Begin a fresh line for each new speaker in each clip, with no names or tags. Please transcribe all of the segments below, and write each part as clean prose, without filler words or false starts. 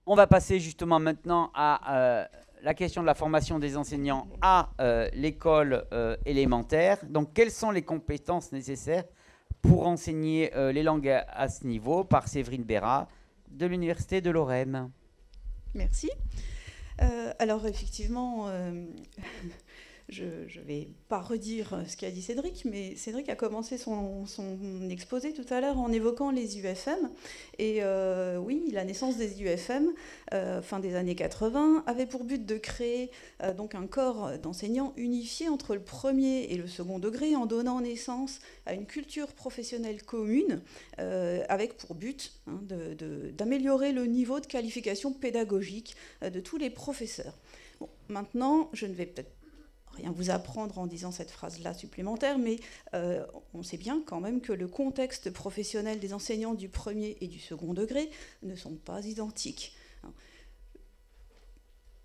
On va passer justement maintenant à la question de la formation des enseignants à l'école élémentaire. Donc, quelles sont les compétences nécessaires pour enseigner les langues à ce niveau par Séverine Bérat de l'Université de Lorraine?
Merci. Alors effectivement, je ne vais pas redire ce qu'a dit Cédric, mais Cédric a commencé son exposé tout à l'heure en évoquant les UFM. Et oui, la naissance des UFM, fin des années 80, avait pour but de créer donc un corps d'enseignants unifié entre le premier et le second degré, en donnant naissance à une culture professionnelle commune, avec pour but d'améliorer le niveau de qualification pédagogique de tous les professeurs. Bon, maintenant, je ne vais peut-être rien vous apprendre en disant cette phrase-là supplémentaire, mais on sait bien quand même que le contexte professionnel des enseignants du premier et du second degré ne sont pas identiques.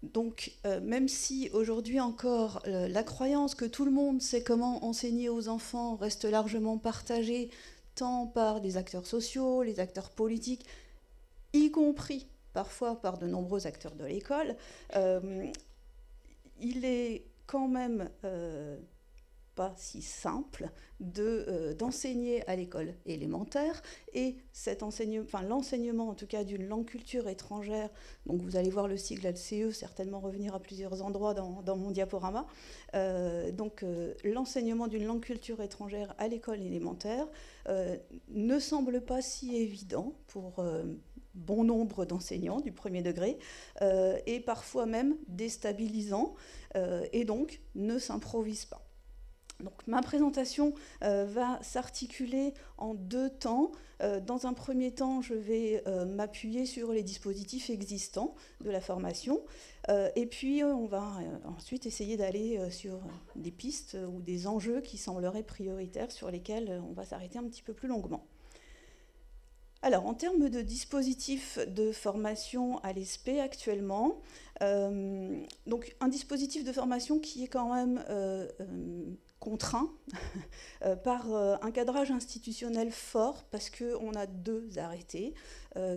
Donc, même si aujourd'hui encore la croyance que tout le monde sait comment enseigner aux enfants reste largement partagée, tant par des acteurs sociaux, les acteurs politiques, y compris parfois par de nombreux acteurs de l'école, il est quand même pas si simple d'enseigner à l'école élémentaire, et l'enseignement en tout cas d'une langue culture étrangère, donc vous allez voir le sigle LCE certainement revenir à plusieurs endroits dans mon diaporama, l'enseignement d'une langue culture étrangère à l'école élémentaire ne semble pas si évident pour bon nombre d'enseignants du premier degré, et parfois même déstabilisant, et donc ne s'improvise pas. Donc, ma présentation va s'articuler en deux temps. Dans un premier temps, je vais m'appuyer sur les dispositifs existants de la formation, et puis on va ensuite essayer d'aller sur des pistes ou des enjeux qui sembleraient prioritaires, sur lesquels on va s'arrêter un petit peu plus longuement. Alors, en termes de dispositifs de formation à l'ESP actuellement, donc un dispositif de formation qui est quand même contraint par un cadrage institutionnel fort, parce qu'on a deux arrêtés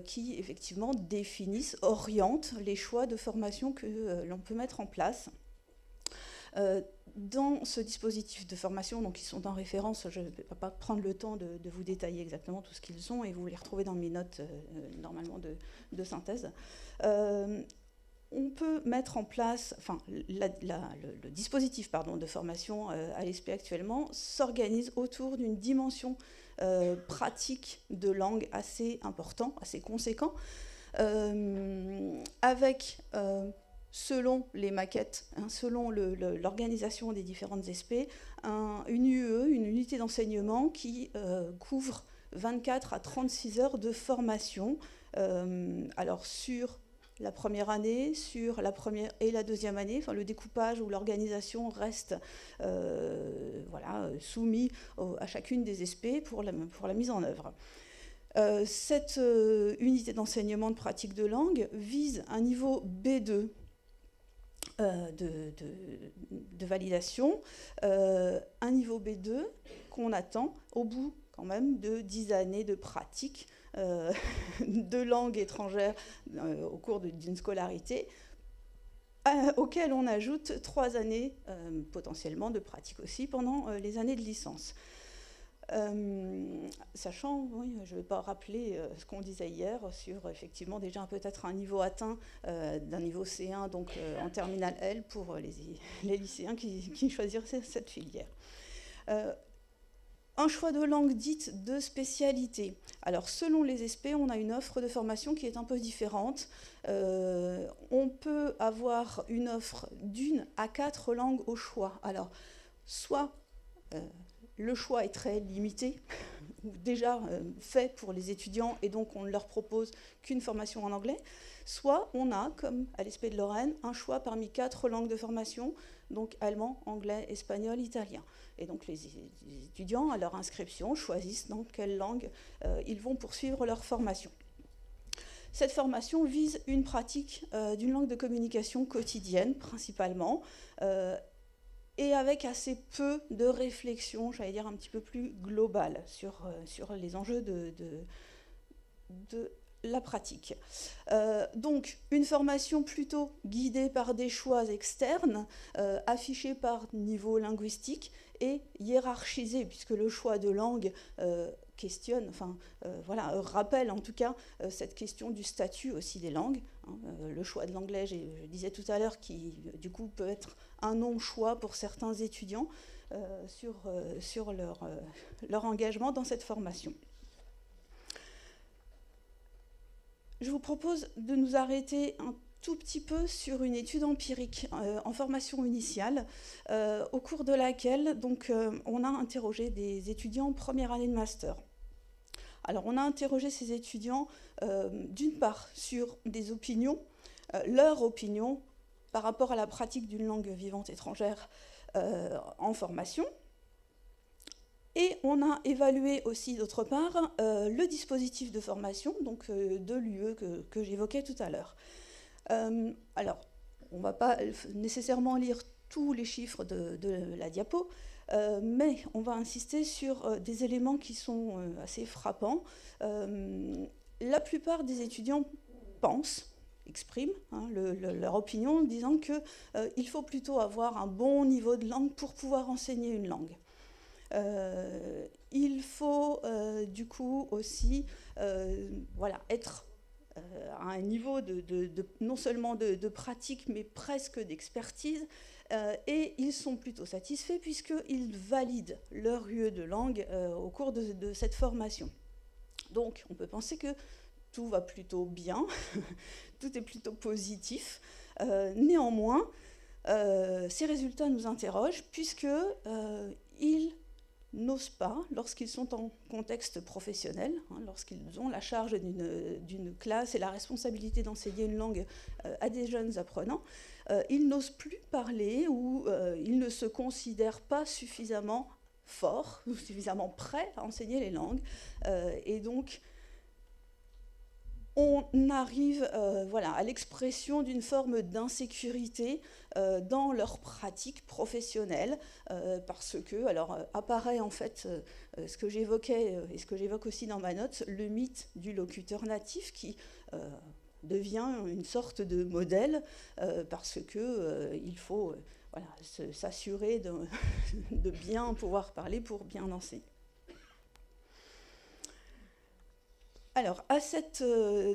qui effectivement définissent, orientent les choix de formation que l'on peut mettre en place. Dans ce dispositif de formation, donc ils sont en référence, je ne vais pas prendre le temps de vous détailler exactement tout ce qu'ils sont, et vous les retrouvez dans mes notes normalement de synthèse. On peut mettre en place, le dispositif de formation à l'ESP actuellement s'organise autour d'une dimension pratique de langue assez important, assez conséquent, avec selon les maquettes, selon l'organisation des différentes ESP, une UE, une unité d'enseignement qui couvre 24 à 36 heures de formation, alors sur la première année, sur la première et la deuxième année, le découpage ou l'organisation reste soumis à chacune des ESP pour la mise en œuvre. Cette unité d'enseignement de pratique de langue vise un niveau B2 de validation, un niveau B2 qu'on attend au bout quand même de 10 années de pratique de langue étrangère au cours d'une scolarité, auquel on ajoute 3 années potentiellement de pratique aussi pendant les années de licence. Sachant, oui, je ne vais pas rappeler ce qu'on disait hier sur effectivement déjà peut-être un niveau atteint d'un niveau C1, donc en terminale L pour les lycéens qui choisiraient cette filière. Un choix de langue dite de spécialité. Alors, selon les ESP, on a une offre de formation qui est un peu différente. On peut avoir une offre d'1 à 4 langues au choix. Alors, soit le choix est très limité, déjà fait pour les étudiants, et donc on ne leur propose qu'une formation en anglais, soit on a, comme à l'ESP de Lorraine, un choix parmi 4 langues de formation, donc allemand, anglais, espagnol, italien. Et donc les étudiants, à leur inscription, choisissent dans quelle langue ils vont poursuivre leur formation. Cette formation vise une pratique d'une langue de communication quotidienne, principalement, et avec assez peu de réflexion, j'allais dire un petit peu plus globale, sur les enjeux de la pratique. Donc, une formation plutôt guidée par des choix externes, affichés par niveau linguistique et hiérarchisée, puisque le choix de langue questionne, rappelle en tout cas cette question du statut aussi des langues. Le choix de l'anglais, je disais tout à l'heure, qui du coup peut être un non-choix pour certains étudiants sur leur engagement dans cette formation. Je vous propose de nous arrêter un tout petit peu sur une étude empirique en formation initiale, au cours de laquelle on a interrogé des étudiants en première année de master. Alors, on a interrogé ces étudiants, d'une part, sur des opinions, leur opinion par rapport à la pratique d'une langue vivante étrangère en formation. Et on a évalué aussi, d'autre part, le dispositif de formation, donc de l'UE que j'évoquais tout à l'heure. Alors, on ne va pas nécessairement lire tous les chiffres de la diapo, mais on va insister sur des éléments qui sont assez frappants. La plupart des étudiants expriment leur opinion en disant qu'il faut plutôt avoir un bon niveau de langue pour pouvoir enseigner une langue. Il faut du coup aussi être à un niveau non seulement de pratique, mais presque d'expertise. Et ils sont plutôt satisfaits puisqu'ils valident leur UE de langue au cours de cette formation. Donc on peut penser que tout va plutôt bien, tout est plutôt positif. Néanmoins, ces résultats nous interrogent puisqu'ils n'osent pas, lorsqu'ils sont en contexte professionnel, lorsqu'ils ont la charge d'une classe et la responsabilité d'enseigner une langue à des jeunes apprenants, ils n'osent plus parler ou ils ne se considèrent pas suffisamment forts ou suffisamment prêts à enseigner les langues. Et donc, on arrive à l'expression d'une forme d'insécurité dans leur pratique professionnelle, parce que, apparaît en fait ce que j'évoquais et ce que j'évoque aussi dans ma note, le mythe du locuteur natif qui devient une sorte de modèle, parce qu'il faut s'assurer de bien pouvoir parler pour bien enseigner. Alors, à cette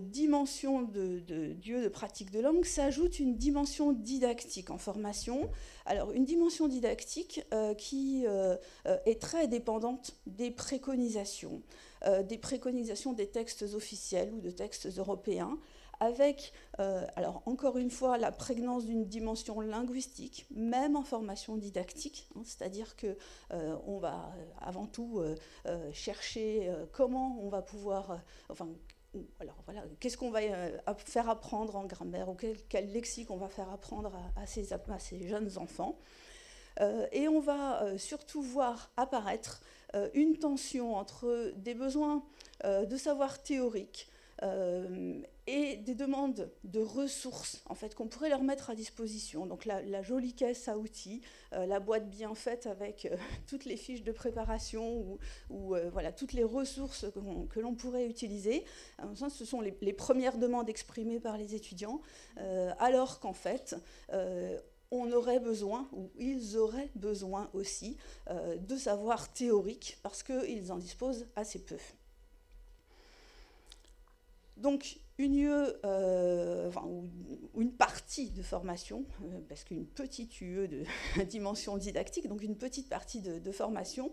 dimension de pratique de langue s'ajoute une dimension didactique en formation. Alors, une dimension didactique qui est très dépendante des préconisations des textes officiels ou de textes européens, avec, encore une fois, la prégnance d'une dimension linguistique, même en formation didactique, c'est-à-dire qu'on va avant tout chercher comment on va pouvoir, qu'est-ce qu'on va faire apprendre en grammaire, ou quel lexique on va faire apprendre à ces jeunes enfants. Et on va surtout voir apparaître une tension entre des besoins de savoir théorique et des demandes de ressources en fait, qu'on pourrait leur mettre à disposition. Donc la jolie caisse à outils, la boîte bien faite avec toutes les fiches de préparation ou toutes les ressources que l'on pourrait utiliser. Ce sont les premières demandes exprimées par les étudiants, alors qu'en fait, on aurait besoin, ou ils auraient besoin aussi, de savoir théorique, parce qu'ils en disposent assez peu. Donc, une UE, ou une partie de formation, parce qu'une petite UE de dimension didactique, donc une petite partie de formation,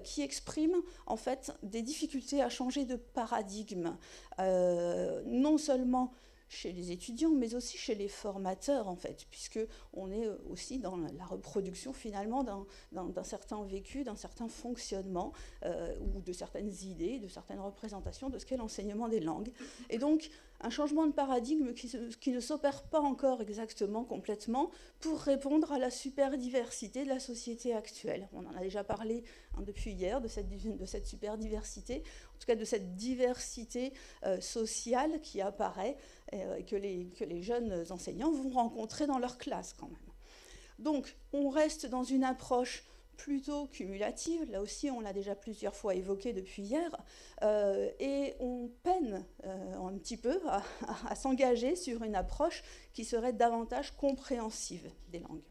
qui exprime en fait des difficultés à changer de paradigme, non seulement chez les étudiants, mais aussi chez les formateurs, en fait, puisqu'on est aussi dans la reproduction, finalement, d'un certain vécu, d'un certain fonctionnement, ou de certaines idées, de certaines représentations de ce qu'est l'enseignement des langues. Et donc, un changement de paradigme qui ne s'opère pas encore exactement, complètement, pour répondre à la super diversité de la société actuelle. On en a déjà parlé depuis hier, de cette super diversité, en tout cas de cette diversité sociale qui apparaît, et que les jeunes enseignants vont rencontrer dans leur classe quand même. Donc, on reste dans une approche plutôt cumulative, là aussi on l'a déjà plusieurs fois évoqué depuis hier, et on peine un petit peu à s'engager sur une approche qui serait davantage compréhensive des langues,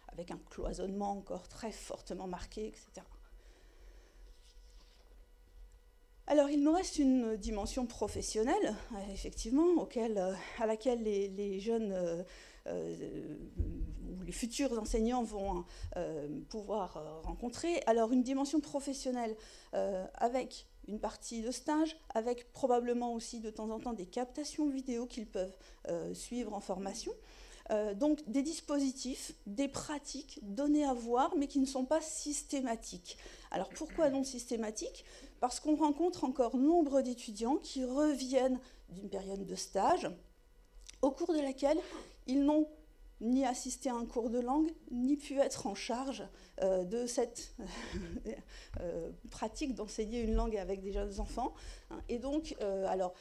avec un cloisonnement encore très fortement marqué, etc. Alors, il nous reste une dimension professionnelle, effectivement, à laquelle les jeunes ou les futurs enseignants vont pouvoir rencontrer. Alors, une dimension professionnelle avec une partie de stage, avec probablement aussi de temps en temps des captations vidéo qu'ils peuvent suivre en formation. Donc des dispositifs, des pratiques données à voir, mais qui ne sont pas systématiques. Alors pourquoi non systématiques? Parce qu'on rencontre encore nombre d'étudiants qui reviennent d'une période de stage, au cours de laquelle ils n'ont ni assisté à un cours de langue, ni pu être en charge de cette pratique d'enseigner une langue avec des jeunes enfants. Et donc, alors,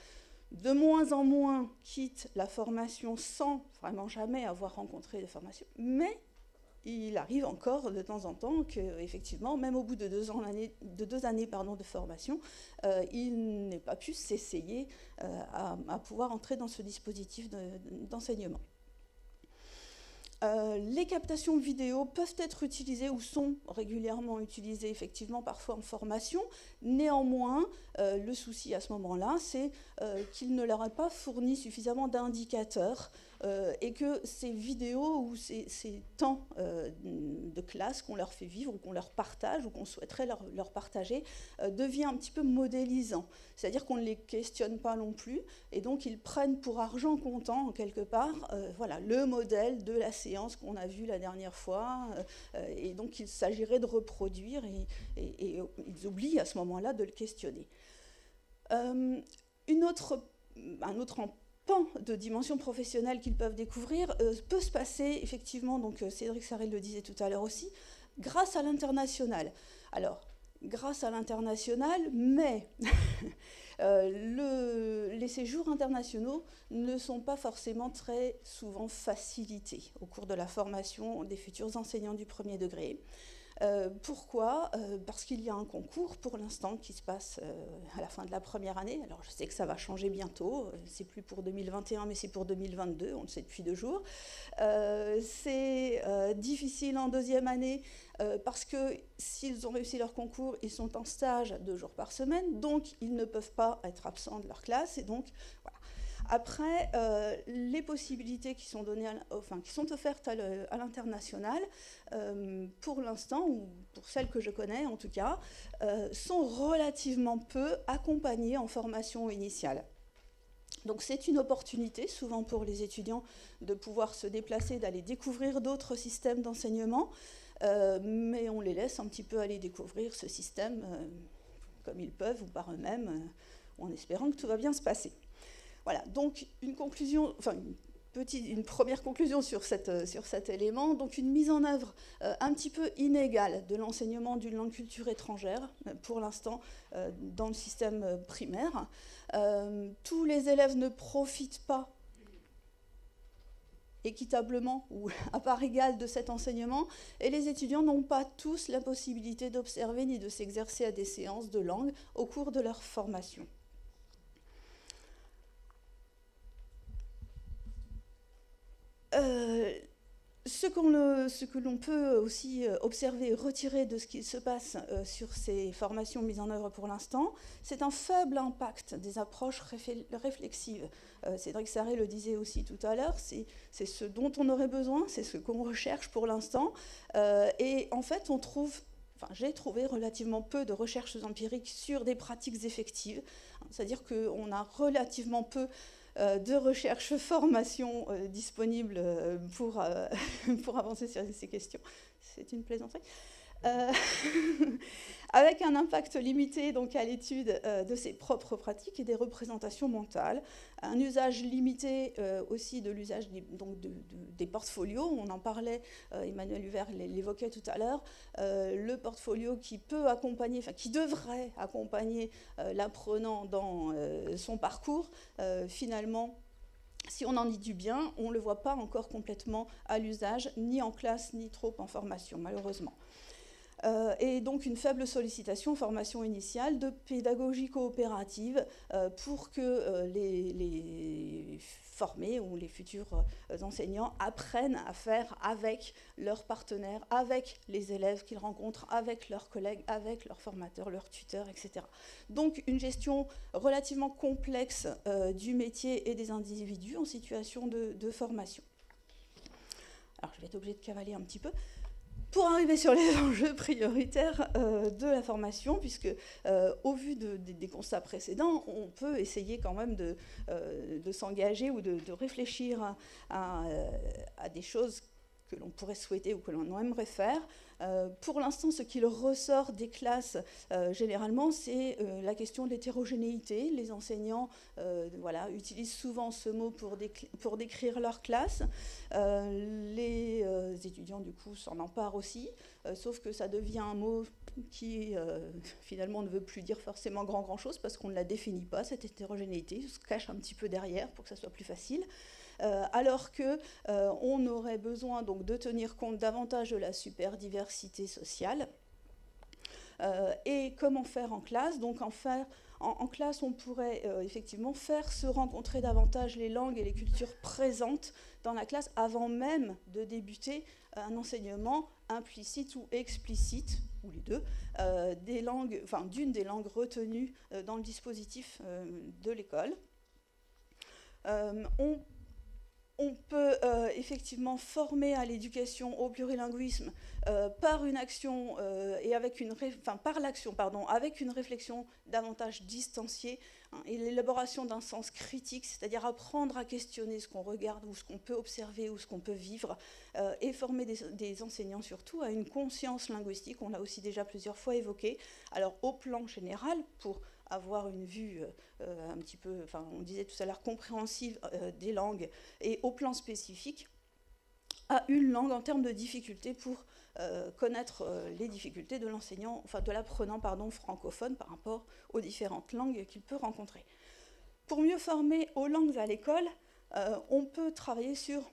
de moins en moins quittent la formation sans vraiment jamais avoir rencontré de formation, mais il arrive encore de temps en temps qu'effectivement, même au bout de 2 années de formation, il n'ait pas pu s'essayer à pouvoir entrer dans ce dispositif d'enseignement. Les captations vidéo peuvent être utilisées ou sont régulièrement utilisées effectivement parfois en formation. Néanmoins, le souci à ce moment-là, c'est qu'il ne leur a pas fourni suffisamment d'indicateurs et que ces vidéos ou ces temps de classe qu'on leur fait vivre ou qu'on leur partage ou qu'on souhaiterait leur partager devient un petit peu modélisant. C'est-à-dire qu'on ne les questionne pas non plus et donc ils prennent pour argent comptant, quelque part, voilà, le modèle de la séance qu'on a vue la dernière fois et donc il s'agirait de reproduire et ils oublient à ce moment-là de le questionner. Un autre pan de dimension professionnelle qu'ils peuvent découvrir peut se passer, effectivement, donc Cédric Sarrel le disait tout à l'heure aussi, grâce à l'international. Alors, grâce à l'international, mais les séjours internationaux ne sont pas forcément très souvent facilités au cours de la formation des futurs enseignants du premier degré. Pourquoi? Parce qu'il y a un concours pour l'instant qui se passe à la fin de la première année. Alors je sais que ça va changer bientôt, c'est plus pour 2021 mais c'est pour 2022, on le sait depuis 2 jours. C'est difficile en 2e année parce que s'ils ont réussi leur concours, ils sont en stage 2 jours par semaine, donc ils ne peuvent pas être absents de leur classe et donc voilà. Après, les possibilités qui sont données, qui sont offertes à l'international, pour l'instant, ou pour celles que je connais en tout cas, sont relativement peu accompagnées en formation initiale. Donc c'est une opportunité, souvent pour les étudiants, de pouvoir se déplacer, d'aller découvrir d'autres systèmes d'enseignement, mais on les laisse un petit peu aller découvrir ce système comme ils peuvent ou par eux-mêmes, en espérant que tout va bien se passer. Voilà, donc une conclusion, une première conclusion sur cet élément, donc une mise en œuvre un petit peu inégale de l'enseignement d'une langue culture étrangère, pour l'instant, dans le système primaire. Tous les élèves ne profitent pas équitablement ou à part égale de cet enseignement, et les étudiants n'ont pas tous la possibilité d'observer ni de s'exercer à des séances de langue au cours de leur formation. Ce que l'on peut aussi observer et retirer de ce qui se passe sur ces formations mises en œuvre pour l'instant, c'est un faible impact des approches réflexives. Cédric Sarrel le disait aussi tout à l'heure, c'est ce dont on aurait besoin, c'est ce qu'on recherche pour l'instant. Et en fait, j'ai trouvé relativement peu de recherches empiriques sur des pratiques effectives. C'est-à-dire qu'on a relativement peu de recherche, formation disponible pour avancer sur ces questions. C'est une plaisanterie. Avec un impact limité donc, à l'étude de ses propres pratiques et des représentations mentales, un usage limité aussi de l'usage des portfolios, on en parlait, Emmanuel Huvert l'évoquait tout à l'heure, le portfolio qui peut accompagner, qui devrait accompagner l'apprenant dans son parcours, finalement si on en dit du bien, on ne le voit pas encore complètement à l'usage, ni en classe, ni trop en formation, malheureusement. Et donc une faible sollicitation, formation initiale, de pédagogie coopérative pour que les formés ou les futurs enseignants apprennent à faire avec leurs partenaires, avec les élèves qu'ils rencontrent, avec leurs collègues, avec leurs formateurs, leurs tuteurs, etc. Donc une gestion relativement complexe du métier et des individus en situation de formation. Alors je vais être obligée de cavaler un petit peu. Pour arriver sur les enjeux prioritaires de la formation, puisque au vu des constats précédents, on peut essayer quand même de s'engager ou de réfléchir à des choses que l'on pourrait souhaiter ou que l'on aimerait faire. Pour l'instant, ce qu'il ressort des classes, généralement, c'est la question de l'hétérogénéité. Les enseignants voilà, utilisent souvent ce mot pour décrire leur classe. Les étudiants, du coup, s'en emparent aussi, sauf que ça devient un mot qui, finalement, ne veut plus dire forcément grand-chose, parce qu'on ne la définit pas, cette hétérogénéité, on se cache un petit peu derrière pour que ça soit plus facile. Alors qu'on aurait besoin donc, de tenir compte davantage de la superdiversité sociale. Et comment faire en classe? Donc en classe, on pourrait effectivement faire se rencontrer davantage les langues et les cultures présentes dans la classe avant même de débuter un enseignement implicite ou explicite, ou les deux, d'une des langues retenues dans le dispositif de l'école. On peut effectivement former à l'éducation au plurilinguisme par une action et avec avec une réflexion davantage distanciée et l'élaboration d'un sens critique, c'est-à-dire apprendre à questionner ce qu'on regarde ou ce qu'on peut observer ou ce qu'on peut vivre, et former des enseignants surtout à une conscience linguistique, on l'a aussi déjà plusieurs fois évoqué. Alors au plan général, pour avoir une vue un petit peu, on disait tout à l'heure, compréhensive des langues, et au plan spécifique, à une langue en termes de difficultés pour connaître les difficultés de l'enseignant, de l'apprenant francophone par rapport aux différentes langues qu'il peut rencontrer. Pour mieux former aux langues à l'école, on peut travailler sur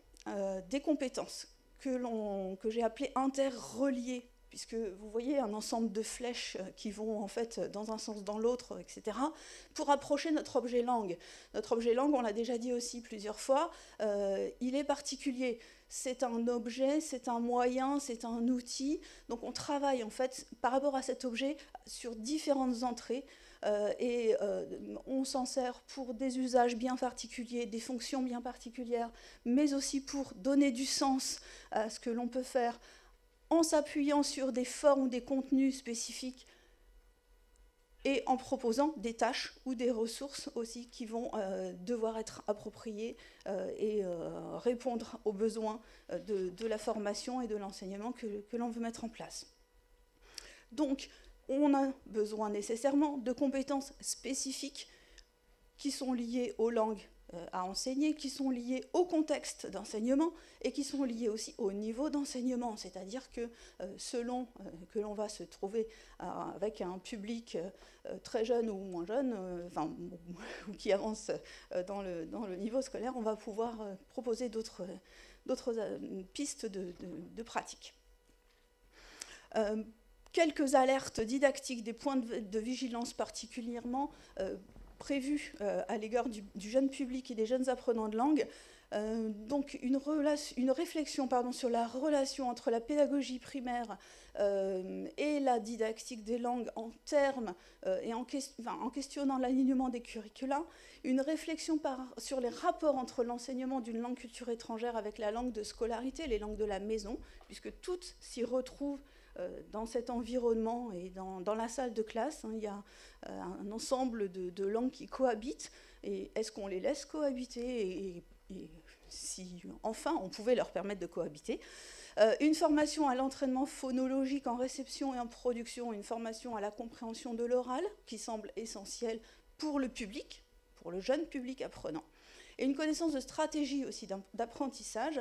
des compétences que j'ai appelées interreliées, puisque vous voyez un ensemble de flèches qui vont en fait dans un sens, dans l'autre, etc., pour approcher notre objet langue. Notre objet langue, on l'a déjà dit aussi plusieurs fois, il est particulier. C'est un objet, c'est un moyen, c'est un outil. Donc on travaille en fait par rapport à cet objet sur différentes entrées et on s'en sert pour des usages bien particuliers, des fonctions bien particulières, mais aussi pour donner du sens à ce que l'on peut faire en s'appuyant sur des formes ou des contenus spécifiques et en proposant des tâches ou des ressources aussi qui vont devoir être appropriées et répondre aux besoins de la formation et de l'enseignement que l'on veut mettre en place. Donc, on a besoin nécessairement de compétences spécifiques qui sont liées aux langues à enseigner, qui sont liées au contexte d'enseignement et qui sont liées aussi au niveau d'enseignement. C'est-à-dire que selon que l'on va se trouver avec un public très jeune ou moins jeune, ou qui avance dans le niveau scolaire, on va pouvoir proposer d'autres pistes de pratique. Quelques alertes didactiques, des points de vigilance particulièrement prévus à l'égard du jeune public et des jeunes apprenants de langue. Donc une réflexion sur la relation entre la pédagogie primaire et la didactique des langues en termes et en questionnant l'alignement des curricula, une réflexion sur les rapports entre l'enseignement d'une langue culture étrangère avec la langue de scolarité, les langues de la maison, puisque toutes s'y retrouvent dans cet environnement et dans la salle de classe. Il y a un ensemble de langues qui cohabitent, et est-ce qu'on les laisse cohabiter et si enfin on pouvait leur permettre de cohabiter. Une formation à l'entraînement phonologique en réception et en production, une formation à la compréhension de l'oral qui semble essentielle pour le public, pour le jeune public apprenant. Et une connaissance de stratégie aussi d'apprentissage,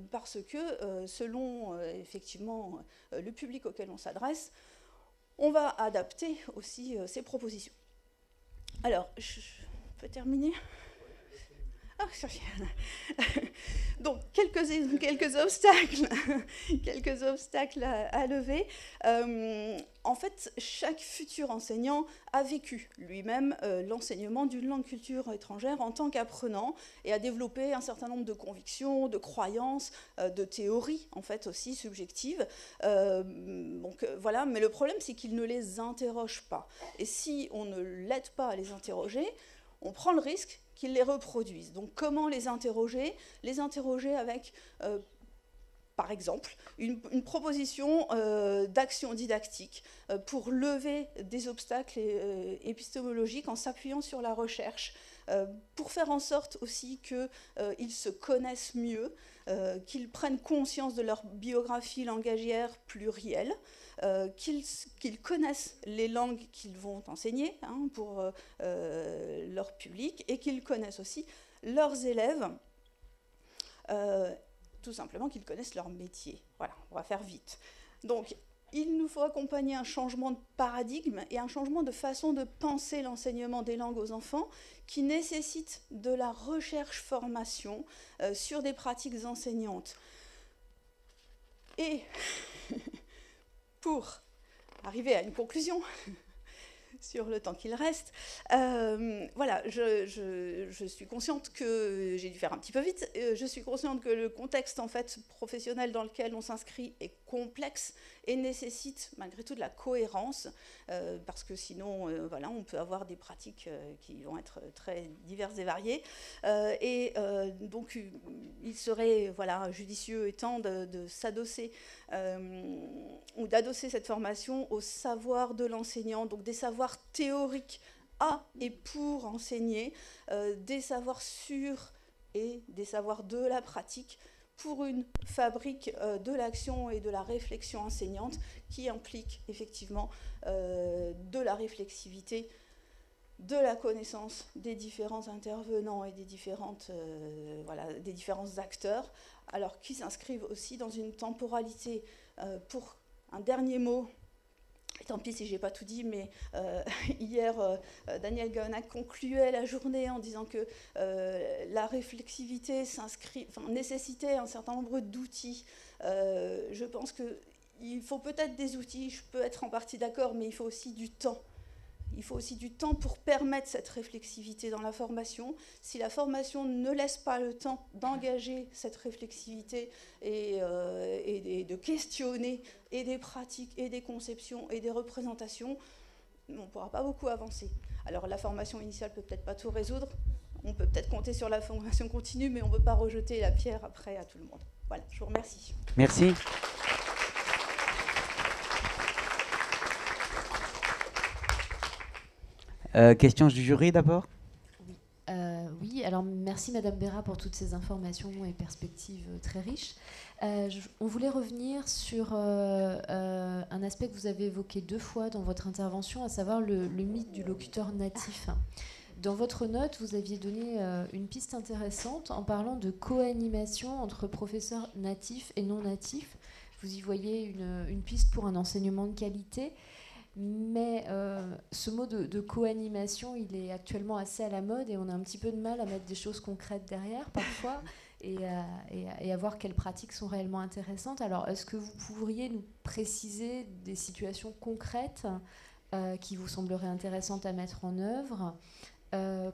parce que selon effectivement le public auquel on s'adresse, on va adapter aussi ces propositions. Alors, je peux terminer ? Donc, quelques obstacles, quelques obstacles à lever. En fait, chaque futur enseignant a vécu lui-même l'enseignement d'une langue culture étrangère en tant qu'apprenant et a développé un certain nombre de convictions, de croyances, de théories, en fait, aussi subjectives. Donc, voilà, mais le problème, c'est qu'il ne les interroge pas. Et si on ne l'aide pas à les interroger, on prend le risque qu'ils les reproduisent. Donc comment les interroger? Les interroger avec, par exemple, une proposition d'action didactique pour lever des obstacles épistémologiques en s'appuyant sur la recherche, pour faire en sorte aussi qu'ils se connaissent mieux, qu'ils prennent conscience de leur biographie langagière plurielle, qu'ils connaissent les langues qu'ils vont enseigner pour leur public et qu'ils connaissent aussi leurs élèves, tout simplement qu'ils connaissent leur métier. Voilà, on va faire vite. Donc, il nous faut accompagner un changement de paradigme et un changement de façon de penser l'enseignement des langues aux enfants qui nécessite de la recherche-formation sur des pratiques enseignantes. Et pour arriver à une conclusion sur le temps qu'il reste, voilà, je suis consciente que j'ai dû faire un petit peu vite. Je suis consciente que le contexte en fait professionnel dans lequel on s'inscrit est complexe et nécessite malgré tout de la cohérence, parce que sinon, voilà, on peut avoir des pratiques qui vont être très diverses et variées. Donc, il serait voilà, judicieux et temps de s'adosser ou d'adosser cette formation au savoir de l'enseignant, donc des savoirs théoriques à et pour enseigner, des savoirs sur et des savoirs de la pratique pour une fabrique de l'action et de la réflexion enseignante qui implique effectivement de la réflexivité, de la connaissance des différents intervenants et des différents acteurs, alors qui s'inscrivent aussi dans une temporalité. Pour un dernier mot, et tant pis si je n'ai pas tout dit, mais hier, Daniel Gaonac concluait la journée en disant que la réflexivité nécessitait un certain nombre d'outils. Je pense qu'il faut peut-être des outils, je peux être en partie d'accord, mais il faut aussi du temps. Il faut aussi du temps pour permettre cette réflexivité dans la formation. Si la formation ne laisse pas le temps d'engager cette réflexivité et de questionner et des pratiques et des conceptions et des représentations, on ne pourra pas beaucoup avancer. Alors la formation initiale peut peut-être pas tout résoudre. On peut peut-être compter sur la formation continue, mais on ne peut pas rejeter la pierre après à tout le monde. Voilà, je vous remercie.
Merci. Questions du jury d'abord ?
Oui, alors merci Madame Béra pour toutes ces informations et perspectives très riches. On voulait revenir sur un aspect que vous avez évoqué 2 fois dans votre intervention, à savoir le mythe du locuteur natif. Dans votre note, vous aviez donné une piste intéressante en parlant de co-animation entre professeurs natifs et non natifs. Vous y voyez une piste pour un enseignement de qualité. Mais ce mot de co-animation, il est actuellement assez à la mode et on a un petit peu de mal à mettre des choses concrètes derrière parfois et à voir quelles pratiques sont réellement intéressantes. Alors, est-ce que vous pourriez nous préciser des situations concrètes qui vous sembleraient intéressantes à mettre en œuvre ?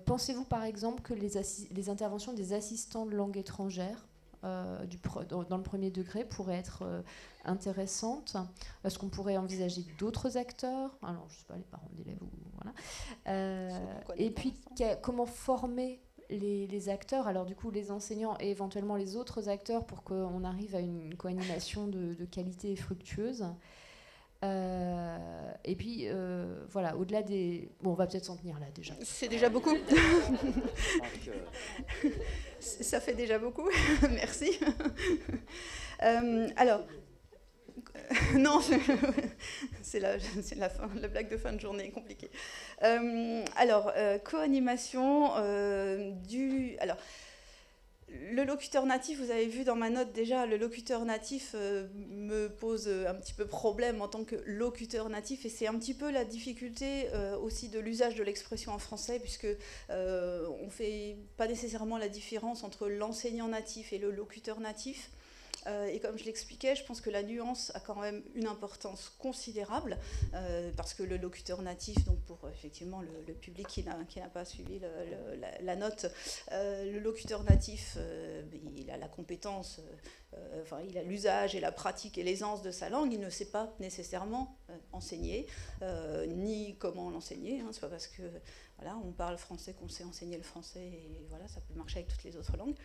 Pensez-vous par exemple que les interventions des assistants de langue étrangère dans le premier degré pourrait être intéressante? Est-ce qu'on pourrait envisager d'autres acteurs? Alors, je ne sais pas, les parents d'élèves, voilà. Et puis, comment former les acteurs, alors du coup les enseignants et éventuellement les autres acteurs pour qu'on arrive à une co-animation de qualité et fructueuse. Et puis, voilà, au-delà des... Bon, on va peut-être s'en tenir là, déjà.
C'est déjà beaucoup. Ça fait déjà beaucoup. Merci. Alors... non, c'est la fin, la blague de fin de journée est compliquée. Alors, co-animation Alors... le locuteur natif, vous avez vu dans ma note déjà, le locuteur natif me pose un petit peu problème en tant que locuteur natif, et c'est un petit peu la difficulté aussi de l'usage de l'expression en français, puisque on ne fait pas nécessairement la différence entre l'enseignant natif et le locuteur natif. Et comme je l'expliquais, je pense que la nuance a quand même une importance considérable, parce que le locuteur natif, donc pour effectivement le public qui n'a pas suivi la note, le locuteur natif, il a la compétence, enfin, il a l'usage et la pratique et l'aisance de sa langue, il ne sait pas nécessairement enseigner, ni comment l'enseigner, hein, c'est pas parce que voilà, on parle français qu'on sait enseigner le français, et voilà, ça peut marcher avec toutes les autres langues.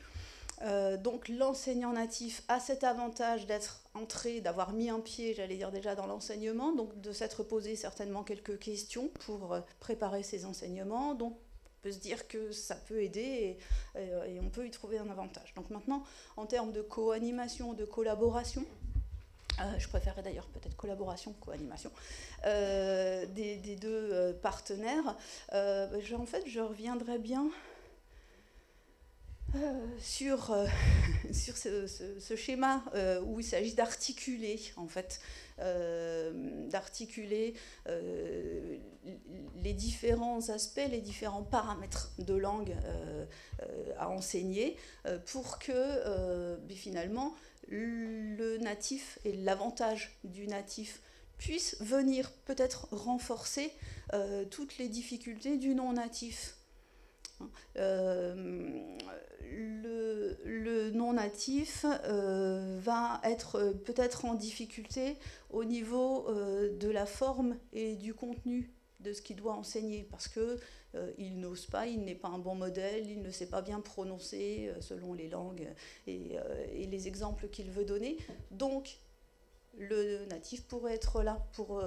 Donc l'enseignant natif a cet avantage d'être entré, d'avoir mis un pied, j'allais dire déjà, dans l'enseignement, donc de s'être posé certainement quelques questions pour préparer ses enseignements. Donc on peut se dire que ça peut aider et on peut y trouver un avantage. Donc maintenant, en termes de co-animation, de collaboration, je préférerais d'ailleurs peut-être collaboration, co-animation, des deux partenaires, en fait je reviendrai bien sur ce schéma où il s'agit d'articuler, en fait, d'articuler les différents aspects, les différents paramètres de langue à enseigner pour que finalement le natif et l'avantage du natif puissent venir peut-être renforcer toutes les difficultés du non-natif. Le non-natif va être peut-être en difficulté au niveau de la forme et du contenu de ce qu'il doit enseigner, parce qu'il n'ose pas, il n'est pas un bon modèle, il ne sait pas bien prononcer selon les langues et les exemples qu'il veut donner. Donc, le natif pourrait être là pour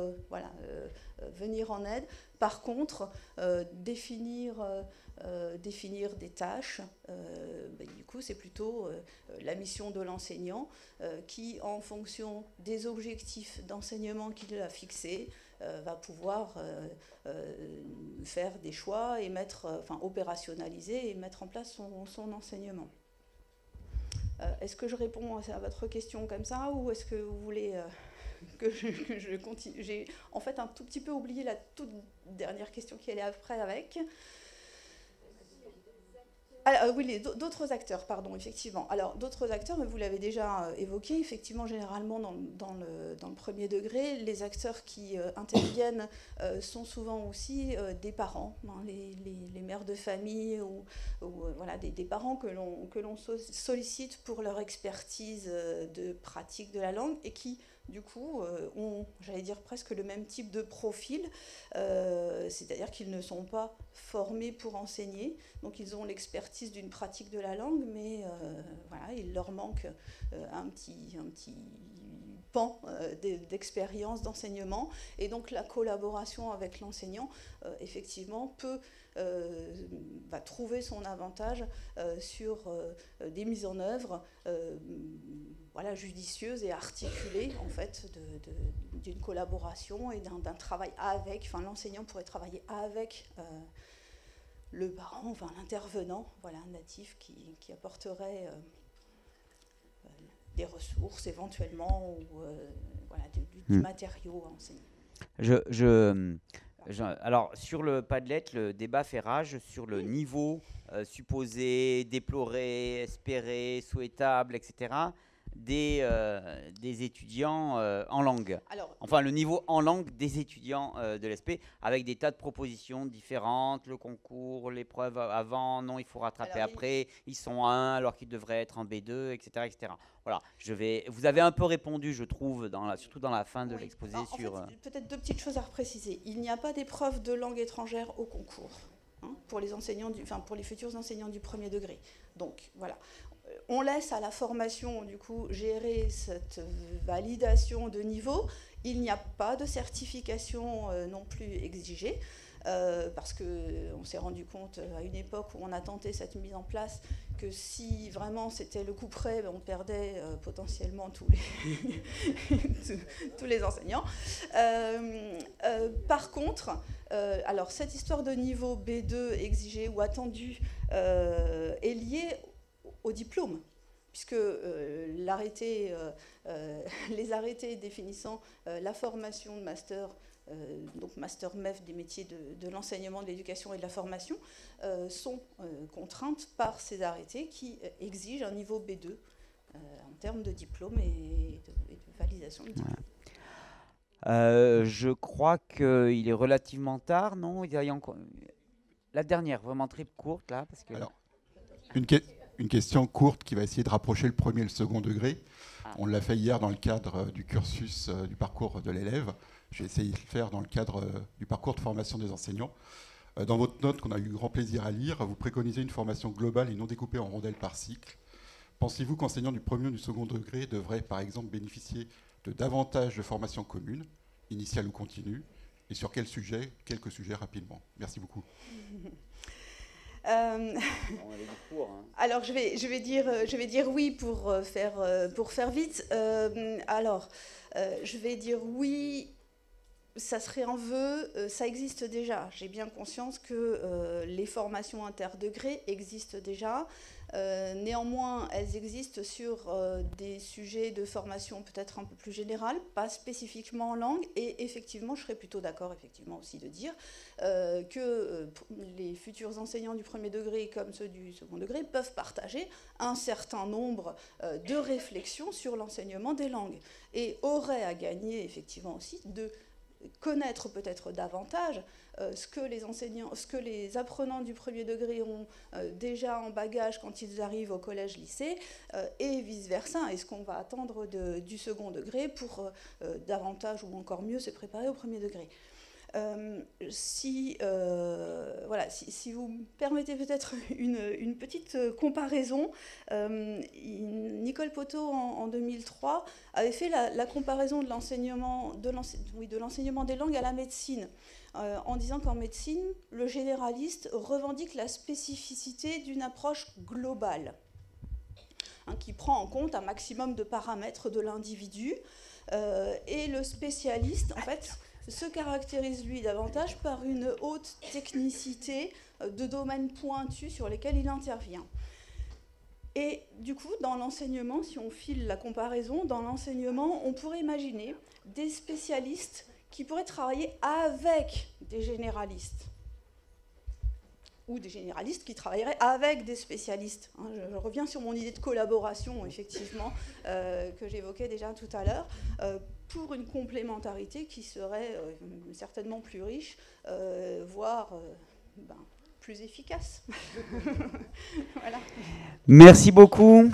venir en aide. Par contre, définir des tâches, du coup, c'est plutôt la mission de l'enseignant qui, en fonction des objectifs d'enseignement qu'il a fixés, va pouvoir faire des choix et opérationnaliser et mettre en place son enseignement. Est-ce que je réponds à votre question comme ça, ou est-ce que vous voulez que je continue? J'ai en fait un tout petit peu oublié la toute dernière question qui allait après avec. Alors, oui, d'autres acteurs, pardon, effectivement. Alors, d'autres acteurs, mais vous l'avez déjà évoqué, effectivement, généralement, dans le premier degré, les acteurs qui interviennent sont souvent aussi des parents, hein, les mères de famille ou voilà, des parents que l'on sollicite pour leur expertise de pratique de la langue et qui, du coup, ont, j'allais dire, presque le même type de profil, c'est-à-dire qu'ils ne sont pas formés pour enseigner, donc ils ont l'expertise d'une pratique de la langue, mais voilà, il leur manque un petit pan d'expérience, d'enseignement, et donc la collaboration avec l'enseignant, effectivement, va trouver son avantage sur des mises en œuvre voilà, judicieuses et articulées, en fait, d'une collaboration et d'un travail avec, enfin l'enseignant pourrait travailler avec le parent, enfin l'intervenant, voilà, natif qui apporterait des ressources éventuellement, ou voilà, du matériau à enseigner.
Alors, sur le Padlet, le débat fait rage sur le niveau supposé, déploré, espéré, souhaitable, etc. des étudiants en langue.
Alors,
enfin, le niveau en langue des étudiants de l'ESP, avec des tas de propositions différentes, le concours, l'épreuve avant, non, il faut rattraper après, ils sont à 1 alors qu'ils devraient être en B2, etc. etc. Voilà, vous avez un peu répondu, je trouve, surtout dans la fin de l'exposé. En fait,
peut-être deux petites choses à repréciser. Il n'y a pas d'épreuve de langue étrangère au concours, hein, pour les enseignants, pour les futurs enseignants du premier degré. Donc, voilà. On laisse à la formation, du coup, gérer cette validation de niveau. Il n'y a pas de certification non plus exigée, parce qu'on s'est rendu compte à une époque où on a tenté cette mise en place que si vraiment c'était le coup près, on perdait potentiellement tous les enseignants. Par contre, alors cette histoire de niveau B2 exigé ou attendu est liée au diplôme, puisque les arrêtés définissant la formation de master, donc master MEF des métiers de l'enseignement, de l'éducation et de la formation, sont contraintes par ces arrêtés qui exigent un niveau B2 en termes de diplôme et de validation du diplôme.
Je crois qu'il est relativement tard, non? Il y a encore... La dernière, vraiment très courte, là. Parce que...
Alors, une question courte qui va essayer de rapprocher le premier et le second degré. On l'a fait hier dans le cadre du cursus du parcours de l'élève. J'ai essayé de le faire dans le cadre du parcours de formation des enseignants. Dans votre note qu'on a eu grand plaisir à lire, vous préconisez une formation globale et non découpée en rondelles par cycle. Pensez-vous qu'enseignants du premier ou du second degré devraient, par exemple, bénéficier de davantage de formations communes, initiales ou continues, et sur quels sujets? Quelques sujets rapidement. Merci beaucoup.
Alors, je vais dire oui pour faire vite. Je vais dire oui. Ça serait un vœu, ça existe déjà. J'ai bien conscience que les formations interdegrés existent déjà. Néanmoins, elles existent sur des sujets de formation peut-être un peu plus générales, pas spécifiquement en langue. Et effectivement, je serais plutôt d'accord aussi de dire que les futurs enseignants du premier degré comme ceux du second degré peuvent partager un certain nombre de réflexions sur l'enseignement des langues et auraient à gagner effectivement aussi de connaître peut-être davantage ce que les apprenants du premier degré ont déjà en bagage quand ils arrivent au collège-lycée et vice-versa, et ce qu'on va attendre du second degré pour davantage ou encore mieux se préparer au premier degré. Si vous me permettez peut-être une petite comparaison, Nicole Poteau en 2003 avait fait la comparaison de l'enseignement des langues à la médecine, en disant qu'en médecine, le généraliste revendique la spécificité d'une approche globale, qui prend en compte un maximum de paramètres de l'individu, et le spécialiste, en fait, se caractérise, lui, davantage par une haute technicité de domaines pointus sur lesquels il intervient. Et du coup, dans l'enseignement, si on file la comparaison, dans l'enseignement, on pourrait imaginer des spécialistes qui pourraient travailler avec des généralistes, ou des généralistes qui travailleraient avec des spécialistes. Je reviens sur mon idée de collaboration, effectivement, que j'évoquais déjà tout à l'heure, pour une complémentarité qui serait certainement plus riche, voire plus efficace. Voilà.
Merci beaucoup.